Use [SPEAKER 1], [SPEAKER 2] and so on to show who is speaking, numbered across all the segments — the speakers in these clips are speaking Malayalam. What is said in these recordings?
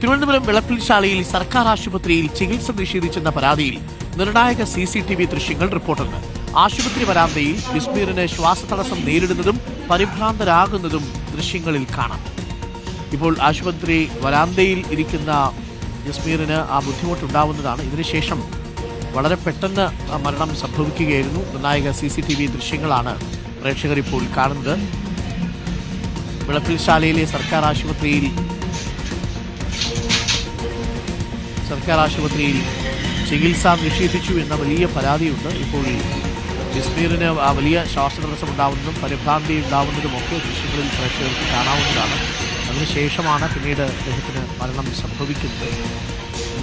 [SPEAKER 1] തിരുവനന്തപുരം വിളപ്പിൽശാലയിൽ സർക്കാർ ആശുപത്രിയിൽ ചികിത്സ നിഷേധിച്ചെന്ന പരാതിയിൽ നിർണായക CCTV ദൃശ്യങ്ങൾ റിപ്പോർട്ടുണ്ട്. ആശുപത്രി വരാന്തയിൽ ബിസ്മീറിന് ശ്വാസതടസ്സം നേരിടുന്നതും പരിഭ്രാന്തരാകുന്നതും ദൃശ്യങ്ങളിൽ കാണാം. ഇപ്പോൾ ആശുപത്രി വരാന്തയിൽ ഇരിക്കുന്ന ജസ്മീറിന് ആ ബുദ്ധിമുട്ടുണ്ടാവുന്നതാണ്. ഇതിനുശേഷം വളരെ പെട്ടെന്ന് മരണം സംഭവിക്കുകയായിരുന്നു. നിർണായക CCTV ദൃശ്യങ്ങളാണ് പ്രേക്ഷകർ ഇപ്പോൾ കാണുന്നത്. വിളപ്പിൽശാലയിലെ സർക്കാർ ആശുപത്രിയിൽ ചികിത്സ നിഷേധിച്ചു എന്ന വലിയ പരാതിയുണ്ട്. ഇപ്പോൾ ജസ്മീറിന് ആ വലിയ ശ്വാസതടസ്സം ഉണ്ടാവുന്നതും പരിഭ്രാന്തി ഉണ്ടാവുന്നതുമൊക്കെ ദൃശ്യങ്ങളിൽ പ്രേക്ഷകർക്ക് കാണാവുന്നതാണ്. അതിനുശേഷമാണ് പിന്നീട് അദ്ദേഹത്തിന് മരണം സംഭവിക്കുന്നത്.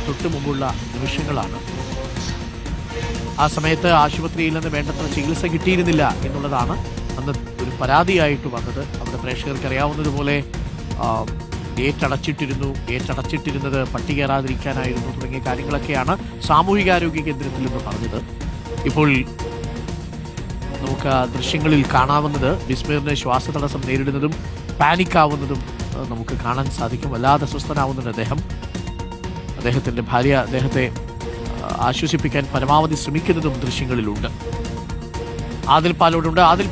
[SPEAKER 1] തൊട്ടു മുമ്പുള്ള നിമിഷങ്ങളാണ്. ആ സമയത്ത് ആശുപത്രിയിൽ നിന്ന് വേണ്ടത്ര ചികിത്സ കിട്ടിയിരുന്നില്ല എന്നുള്ളതാണ് അന്ന് ഒരു പരാതിയായിട്ട് വന്നത്. അവിടെ പ്രേക്ഷകർക്ക് അറിയാവുന്നതുപോലെ ഗേറ്റ് അടച്ചിട്ടിരുന്നത് പട്ടി കയറാതിരിക്കാനായിരുന്നു തുടങ്ങിയ കാര്യങ്ങളൊക്കെയാണ് സാമൂഹികാരോഗ്യ കേന്ദ്രത്തിൽ നിന്ന് പറഞ്ഞത്. ഇപ്പോൾ നമുക്ക് ദൃശ്യങ്ങളിൽ കാണാവുന്നത് ബിസ്മീറിന് ശ്വാസതടസ്സം നേരിടുന്നതും പാനിക്കാവുന്നതും നമുക്ക് കാണാൻ സാധിക്കും. വല്ലാതെ അസ്വസ്ഥനാവുന്നുണ്ട് അദ്ദേഹത്തിൻ്റെ ഭാര്യ അദ്ദേഹത്തെ ആശ്വസിപ്പിക്കാൻ പരമാവധി ശ്രമിക്കുന്നതും ദൃശ്യങ്ങളിലുണ്ട്. ആദിൽ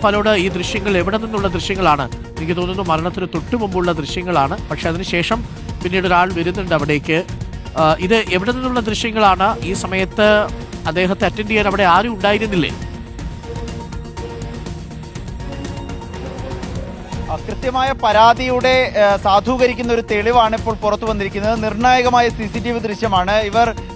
[SPEAKER 1] പാലോട് ഈ ദൃശ്യങ്ങൾ എവിടെ നിന്നുള്ള ദൃശ്യങ്ങളാണ്? എനിക്ക് തോന്നുന്നു മരണത്തിന് തൊട്ടു മുമ്പുള്ള ദൃശ്യങ്ങളാണ്. പക്ഷെ അതിനുശേഷം പിന്നീട് ഒരാൾ വരുന്നുണ്ട് അവിടേക്ക്. ഇത് എവിടെ നിന്നുള്ള ദൃശ്യങ്ങളാണ്? ഈ സമയത്ത് അദ്ദേഹത്തെ അറ്റൻഡ് ചെയ്യാൻ അവിടെ ആരും ഉണ്ടായിരുന്നില്ലേ?
[SPEAKER 2] കൃത്യമായ പരാതിയുടെ സാധൂകരിക്കുന്ന ഒരു തെളിവാണ് ഇപ്പോൾ പുറത്തു വന്നിരിക്കുന്നത്. നിർണായകമായ CCTV ദൃശ്യമാണ്.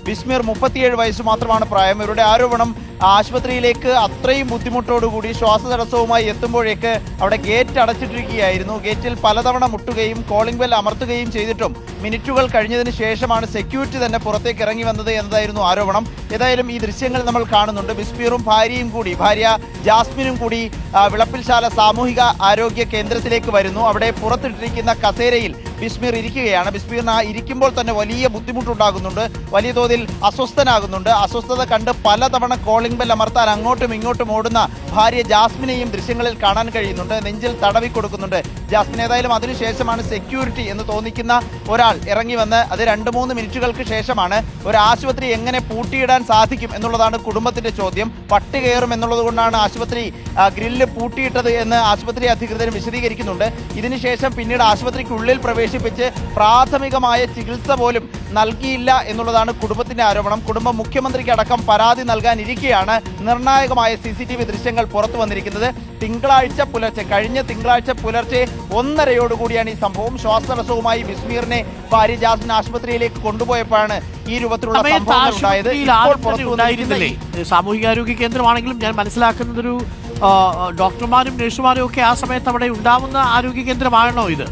[SPEAKER 2] ബിസ്മീർ 37 വയസ്സ് മാത്രമാണ് പ്രായം. ഇവരുടെ ആരോപണം ആശുപത്രിയിലേക്ക് അത്രയും ബുദ്ധിമുട്ടോടുകൂടി ശ്വാസതടസ്സവുമായി എത്തുമ്പോഴേക്ക് അവിടെ ഗേറ്റ് അടച്ചിട്ടിരിക്കുകയായിരുന്നു. ഗേറ്റിൽ പലതവണ മുട്ടുകയും കോളിംഗ് ബെൽ അമർത്തുകയും ചെയ്തിട്ടും മിനിറ്റുകൾ കഴിഞ്ഞതിന് ശേഷമാണ് സെക്യൂരിറ്റി തന്നെ പുറത്തേക്ക് ഇറങ്ങി വന്നത് എന്നതായിരുന്നു ആരോപണം. ഏതായാലും ഈ ദൃശ്യങ്ങൾ നമ്മൾ കാണുന്നുണ്ട്. ബിസ്മീറും ഭാര്യ ജാസ്മിനും കൂടി വിളപ്പിൽശാല സാമൂഹിക ആരോഗ്യ കേന്ദ്രത്തിലേക്ക് വരുന്നു. അവിടെ പുറത്തിട്ടിരിക്കുന്ന കസേരയിൽ ബിസ്മീർ ഇരിക്കുകയാണ്. ബിസ്മീറിന് ഇരിക്കുമ്പോൾ തന്നെ വലിയ ബുദ്ധിമുട്ടുണ്ടാകുന്നുണ്ട്, വലിയ തോതിൽ അസ്വസ്ഥനാകുന്നുണ്ട്. അസ്വസ്ഥത കണ്ട് പലതവണ കോളിംഗ് ബെൽ അമർത്താൻ അങ്ങോട്ടും ഇങ്ങോട്ടും ഓടുന്ന ഭാര്യ ജാസ്മിനെയും ദൃശ്യങ്ങളിൽ കാണാൻ കഴിയുന്നുണ്ട്. നെഞ്ചിൽ തടവി കൊടുക്കുന്നുണ്ട് ജാസ്മിൻ. ഏതായാലും അതിനുശേഷമാണ് സെക്യൂരിറ്റി എന്ന് തോന്നിക്കുന്ന ഒരാൾ ഇറങ്ങി വന്ന് അത് 2-3 മിനിറ്റുകൾക്ക് ശേഷമാണ് ഒരു ആശുപത്രി എങ്ങനെ പൂട്ടിയിടാൻ സാധിക്കും എന്നുള്ളതാണ് കുടുംബത്തിന്റെ ചോദ്യം. പട്ടി കയറും എന്നുള്ളത് കൊണ്ടാണ് ആശുപത്രി ഗ്രില്ല് പൂട്ടിയിട്ടത് എന്ന് ആശുപത്രി അധികൃതർ വിശദീകരിക്കുന്നുണ്ട്. ഇതിനുശേഷം പിന്നീട് ആശുപത്രിക്കുള്ളിൽ പ്രവേശിപ്പിച്ച് പ്രാഥമികമായ ചികിത്സ പോലും നൽകിയില്ല എന്നുള്ളതാണ് കുടുംബത്തിന്റെ ആരോപണം. കുടുംബം മുഖ്യമന്ത്രിക്ക് അടക്കം പരാതി നൽകാനിരിക്കെയാണ് നിർണായകമായ CCTV ദൃശ്യങ്ങൾ പുറത്തു വന്നിരിക്കുന്നത്. കഴിഞ്ഞ തിങ്കളാഴ്ച പുലർച്ചെ 1:30 ഈ സംഭവം. ശ്വാസതടസ്സവുമായി ബിസ്മീറിനെ ഭാര്യ ജാസ്മിൻ ആശുപത്രിയിലേക്ക് കൊണ്ടുപോയപ്പോഴാണ് ഈ രൂപത്തിലുള്ള സംഭവങ്ങൾ ഉണ്ടായത്.
[SPEAKER 1] സാമൂഹികാരോഗ്യ കേന്ദ്രമാണെങ്കിലും ഞാൻ മനസ്സിലാക്കുന്നതൊരു ഡോക്ടർമാരും നഴ്സുമാരും ഒക്കെ ആ സമയത്ത് അവിടെ ഉണ്ടാവുന്ന ആരോഗ്യ കേന്ദ്രമാണോ ഇത്?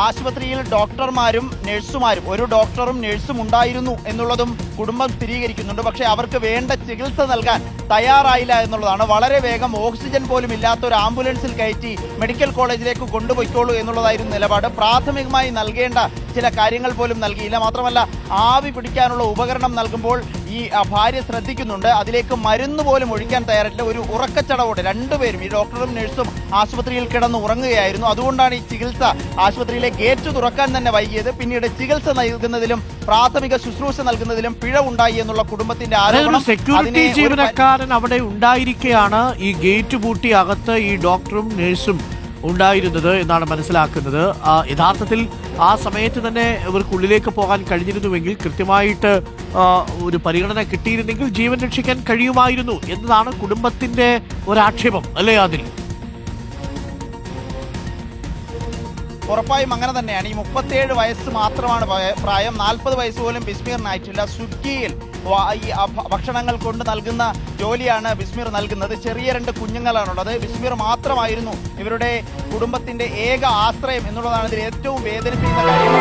[SPEAKER 2] ആശുപത്രിയിൽ ഡോക്ടർമാരും നഴ്സുമാരും ഒരു ഡോക്ടറും നഴ്സും ഉണ്ടായിരുന്നു എന്നുള്ളതും കുടുംബം സ്ഥിരീകരിക്കുന്നുണ്ട്. പക്ഷേ അവർക്ക് വേണ്ട ചികിത്സ നൽകാൻ തയ്യാറായില്ല എന്നുള്ളതാണ്. വളരെ വേഗം ഓക്സിജൻ പോലും ഇല്ലാത്ത ഒരു ആംബുലൻസിൽ കയറ്റി മെഡിക്കൽ കോളേജിലേക്ക് കൊണ്ടുപോയിക്കോളൂ എന്നുള്ളതായിരുന്നു നിലപാട്. പ്രാഥമികമായി നൽകേണ്ട ചില കാര്യങ്ങൾ പോലും നൽകിയില്ല. മാത്രമല്ല ആവി പിടിക്കാനുള്ള ഉപകരണം നൽകുമ്പോൾ ഈ ഭാര്യ ശ്രദ്ധിക്കുന്നുണ്ട്. അതിലേക്ക് മരുന്ന് പോലും ഒഴിക്കാൻ തയ്യാറായിട്ടില്ല. ഒരു ഉറക്കച്ചടവോടെ രണ്ടുപേരും ഈ ഡോക്ടറും നഴ്സും ആശുപത്രിയിൽ കിടന്ന് ഉറങ്ങുകയായിരുന്നു. അതുകൊണ്ടാണ് ഈ ചികിത്സ ആശുപത്രിയിലെ ഗേറ്റ് തുറക്കാൻ തന്നെ വൈകിയത്. പിന്നീട് ചികിത്സ നൽകുന്നതിലും പ്രാഥമിക ശുശ്രൂഷ നൽകുന്നതിലും പിഴവുണ്ടായി എന്നുള്ള കുടുംബത്തിന്റെ ആരോപണം.
[SPEAKER 1] സെക്യൂരിറ്റി ജീവനക്കാരൻ അവിടെ ഉണ്ടായിരിക്കെയാണ് ഈ ഗേറ്റ് പൂട്ടി അകത്ത് ഈ ഡോക്ടറും നഴ്സും ഉണ്ടായിരുന്നത് എന്നാണ് മനസ്സിലാക്കുന്നത്. യഥാർത്ഥത്തിൽ ആ സമയത്ത് തന്നെ ഇവർക്കുള്ളിലേക്ക് പോകാൻ കഴിഞ്ഞിരുന്നുവെങ്കിൽ കൃത്യമായിട്ട് ഒരു പരിഗണന കിട്ടിയിരുന്നെങ്കിൽ ജീവൻ രക്ഷിക്കാൻ കഴിയുമായിരുന്നു എന്നതാണ് കുടുംബത്തിന്റെ ഒരാക്ഷേപം അല്ലേ അതിൽ?
[SPEAKER 2] ഉറപ്പായും അങ്ങനെ തന്നെയാണ്. ഈ 37 വയസ്സ് മാത്രമാണ് പ്രായം. 40 വയസ്സ് പോലും ബിസ്മീറിനായിട്ടില്ല. സ്വിഗ്ഗിയിൽ ഈ ഭക്ഷണങ്ങൾ കൊണ്ട് നൽകുന്ന ജോലിയാണ് ബിസ്മീർ നൽകുന്നത്. ചെറിയ 2 കുഞ്ഞുങ്ങളാണുള്ളത്. ബിസ്മീർ മാത്രമായിരുന്നു ഇവരുടെ കുടുംബത്തിന്റെ ഏക ആശ്രയം എന്നുള്ളതാണ് ഇതിൽ ഏറ്റവും വേദനിപ്പിക്കുന്ന കാര്യം.